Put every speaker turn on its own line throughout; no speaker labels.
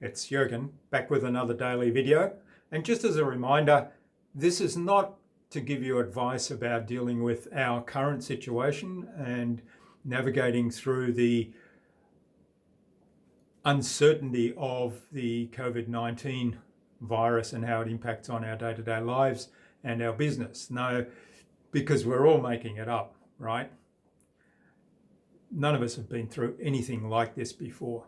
It's Jürgen, back with another daily video. And just as a reminder, this is not to give you advice about dealing with our current situation and navigating through the uncertainty of the COVID-19 virus and how it impacts on our day-to-day lives and our business. No, because we're all making it up, right? None of us have been through anything like this before.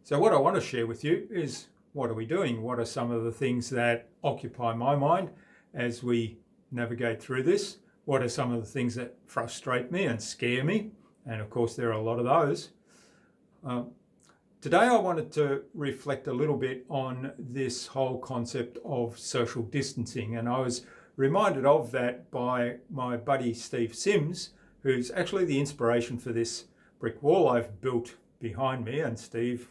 So what I want to share with you is, what are we doing? What are some of the things that occupy my mind as we navigate through this? What are some of the things that frustrate me and scare me? And of course, there are a lot of those. Today, I wanted to reflect a little bit on this whole concept of social distancing. And I was reminded of that by my buddy, Steve Sims, who's actually the inspiration for this brick wall I've built behind me. And Steve,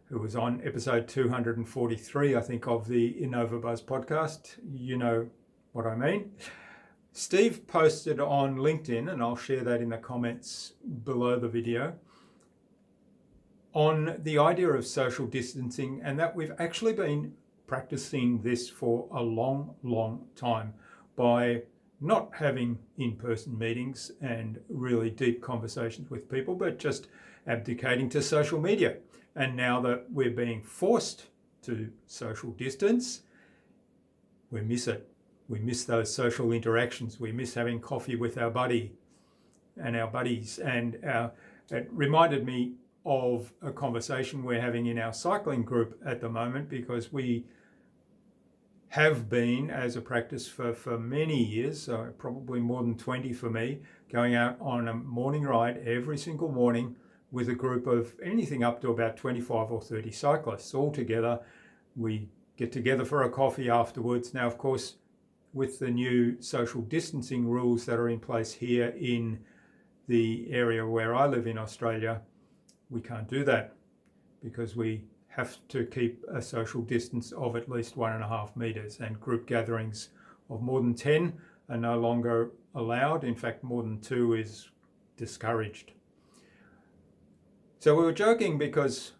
who was on episode 243, I think, of the InnovaBuzz podcast. You know what I mean. Steve posted on LinkedIn, and I'll share that in the comments below the video, on the idea of social distancing, and that we've actually been practicing this for a long, long time by not having in-person meetings and really deep conversations with people, but just abdicating to social media. And now that we're being forced to social distance, we miss it. We miss those social interactions. We miss having coffee with our buddy and our buddies. And it reminded me of a conversation we're having in our cycling group at the moment, because we have been, as a practice for many years, so probably more than 20 for me, going out on a morning ride every single morning with a group of anything up to about 25 or 30 cyclists all together. We get together for a coffee afterwards. Now, of course, with the new social distancing rules that are in place here in the area where I live in Australia, we can't do that because we have to keep a social distance of at least 1.5 meters, and group gatherings of more than 10 are no longer allowed. In fact, more than 2 is discouraged. So we were joking because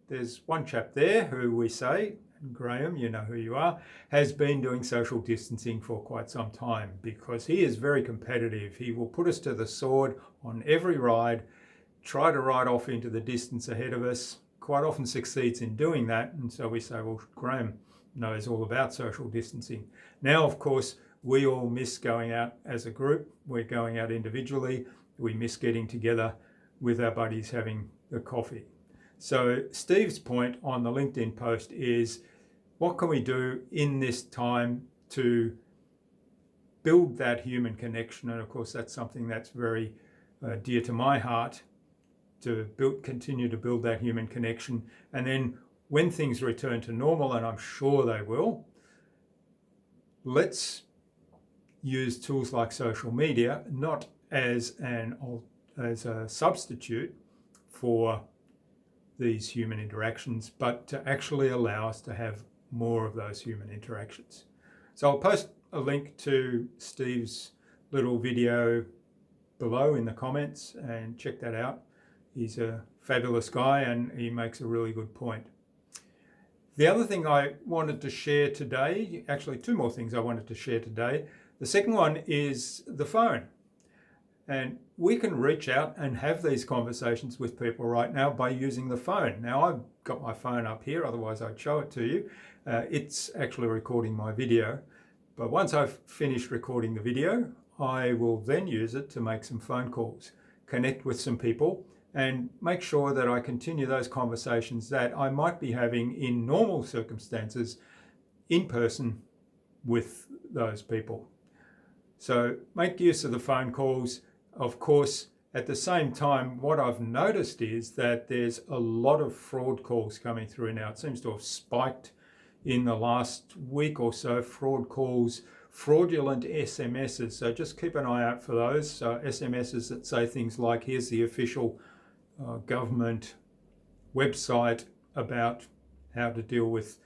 there's one chap there who we say, Graham, you know who you are, has been doing social distancing for quite some time, because he is very competitive. He will put us to the sword on every ride, try to ride off into the distance ahead of us, quite often succeeds in doing that. And so we say, well, Graham knows all about social distancing. Now, of course, we all miss going out as a group. We're going out individually. We miss getting together with our buddies having the coffee. So Steve's point on the LinkedIn post is, what can we do in this time to build that human connection? And of course, that's something that's very dear to my heart, to continue to build that human connection. And then when things return to normal, and I'm sure they will, let's use tools like social media, not as a substitute for these human interactions, but to actually allow us to have more of those human interactions. So I'll post a link to Steve's little video below in the comments, and check that out. He's a fabulous guy and he makes a really good point. The other thing I wanted to share today, actually 2 more things I wanted to share today. The second one is the phone. And we can reach out and have these conversations with people right now by using the phone. Now, I've got my phone up here, otherwise I'd show it to you. It's actually recording my video. But once I've finished recording the video, I will then use it to make some phone calls, connect with some people, and make sure that I continue those conversations that I might be having in normal circumstances in person with those people. So make use of the phone calls. Of course, at the same time, what I've noticed is that there's a lot of fraud calls coming through now. It seems to have spiked in the last week or so, fraud calls, fraudulent SMSs. So just keep an eye out for those. So SMSs that say things like, here's the official government website about how to deal with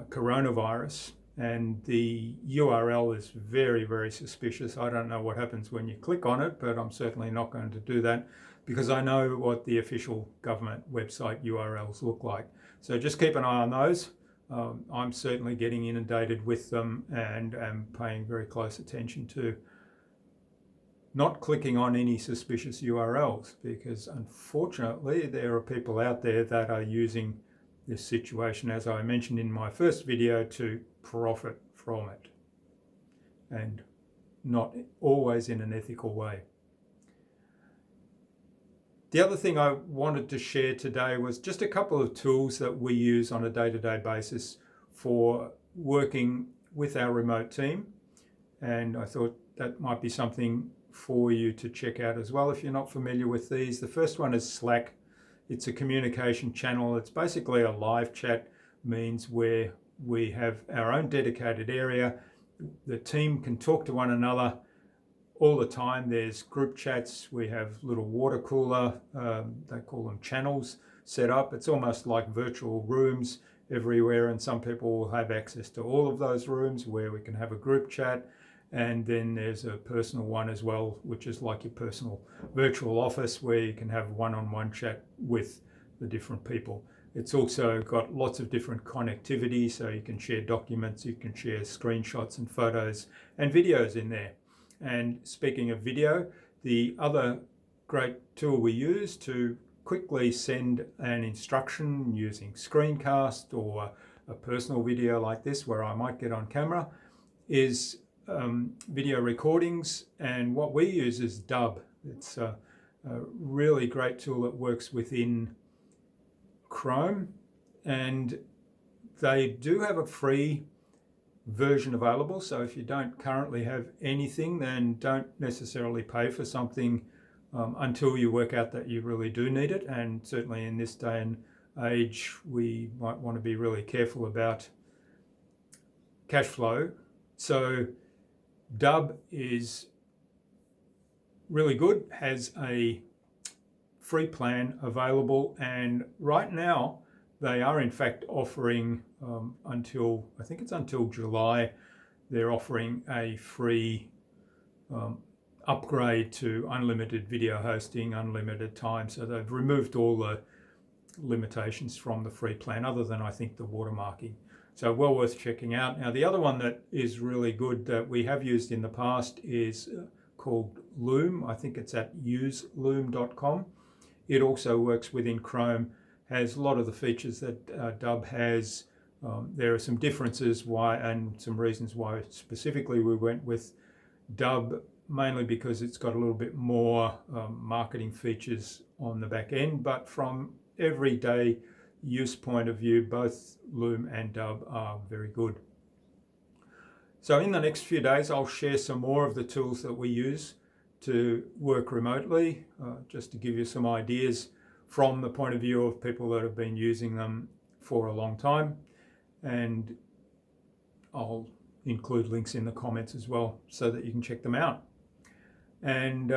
coronavirus. And the URL is very, very suspicious. I don't know what happens when you click on it, but I'm certainly not going to do that. because I know what the official government website URLs look like. So just keep an eye on those. I'm certainly getting inundated with them and am paying very close attention to not clicking on any suspicious URLs, because unfortunately there are people out there that are using this situation, as I mentioned in my first video, to profit from it, and not always in an ethical way. The other thing I wanted to share today was just a couple of tools that we use on a day-to-day basis for working with our remote team, and I thought that might be something for you to check out as well if you're not familiar with these. The first one is Slack. It's a communication channel. It's basically a live chat means where we have our own dedicated area. The team can talk to one another all the time. There's group chats. We have little water cooler, they call them channels, set up. It's almost like virtual rooms everywhere, and some people will have access to all of those rooms where we can have a group chat. And then there's a personal one as well, which is like your personal virtual office where you can have one-on-one chat with the different people. It's also got lots of different connectivity, so you can share documents, you can share screenshots and photos and videos in there. And speaking of video, the other great tool we use to quickly send an instruction using screencast or a personal video like this where I might get on camera is video recordings, and what we use is Dubb. It's a really great tool that works within Chrome, and they do have a free version available, so if you don't currently have anything, then don't necessarily pay for something until you work out that you really do need it. And certainly in this day and age, we might want to be really careful about cash flow. So Dubb is really good, has a free plan available, and right now they are in fact offering until July, they're offering a free upgrade to unlimited video hosting, unlimited time. So they've removed all the limitations from the free plan, other than I think the watermarking. So well worth checking out. Now the other one that is really good that we have used in the past is called Loom. I think it's at useloom.com. It also works within Chrome, has a lot of the features that Dubb has. There are some differences why and some reasons why specifically we went with Dubb, mainly because it's got a little bit more marketing features on the back end, but from everyday use point of view, both Loom and Dubb are very good. So in the next few days, I'll share some more of the tools that we use to work remotely, just to give you some ideas from the point of view of people that have been using them for a long time. And I'll include links in the comments as well so that you can check them out. And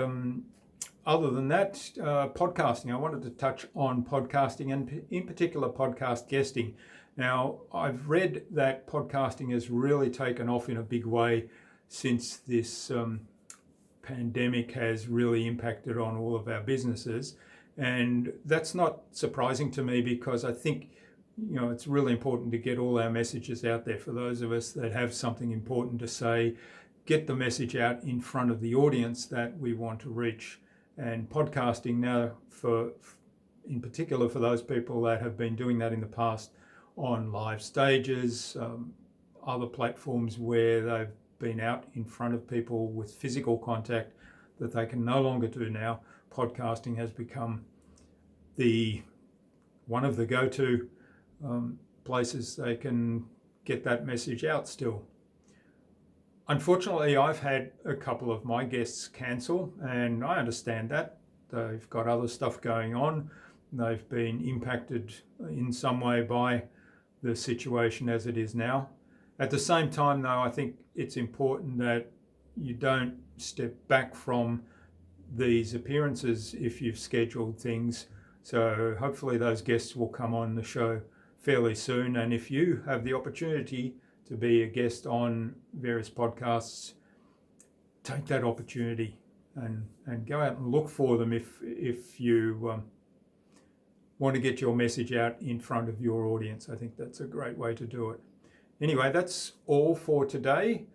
other than that, podcasting. I wanted to touch on podcasting, and in particular podcast guesting. Now, I've read that podcasting has really taken off in a big way since this pandemic has really impacted on all of our businesses. And that's not surprising to me, because I think, it's really important to get all our messages out there. For those of us that have something important to say, get the message out in front of the audience that we want to reach. And podcasting now, in particular for those people that have been doing that in the past on live stages, other platforms where they've been out in front of people with physical contact that they can no longer do now, podcasting has become one of the go-to places they can get that message out still. Unfortunately, I've had a couple of my guests cancel, and I understand that. They've got other stuff going on. They've been impacted in some way by the situation as it is now. At the same time, though, I think it's important that you don't step back from these appearances if you've scheduled things. So hopefully those guests will come on the show fairly soon. And if you have the opportunity to be a guest on various podcasts, take that opportunity. and go out and look for them if you want to get your message out in front of your audience. I think that's a great way to do it. Anyway, that's all for today.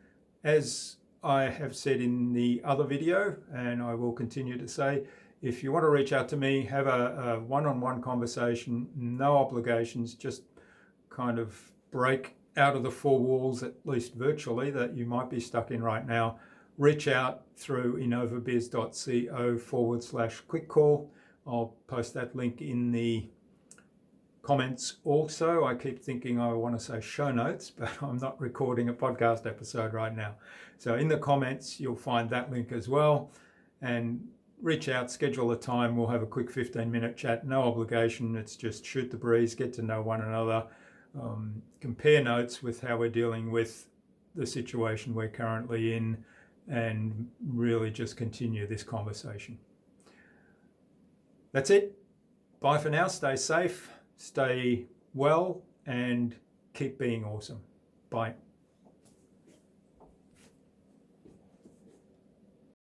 As I have said in the other video, and I will continue to say, if you want to reach out to me, have a one-on-one conversation, no obligations, just kind of break out of the four walls, at least virtually, that you might be stuck in right now, reach out through innovabiz.co/quick call. I'll post that link in the comments also. I keep thinking I want to say show notes, but I'm not recording a podcast episode right now. So in the comments, you'll find that link as well. And reach out, schedule a time. We'll have a quick 15-minute chat, no obligation. It's just shoot the breeze, get to know one another, compare notes with how we're dealing with the situation we're currently in, and really just continue this conversation. That's it. Bye for now. Stay safe, stay well, and keep being awesome. Bye.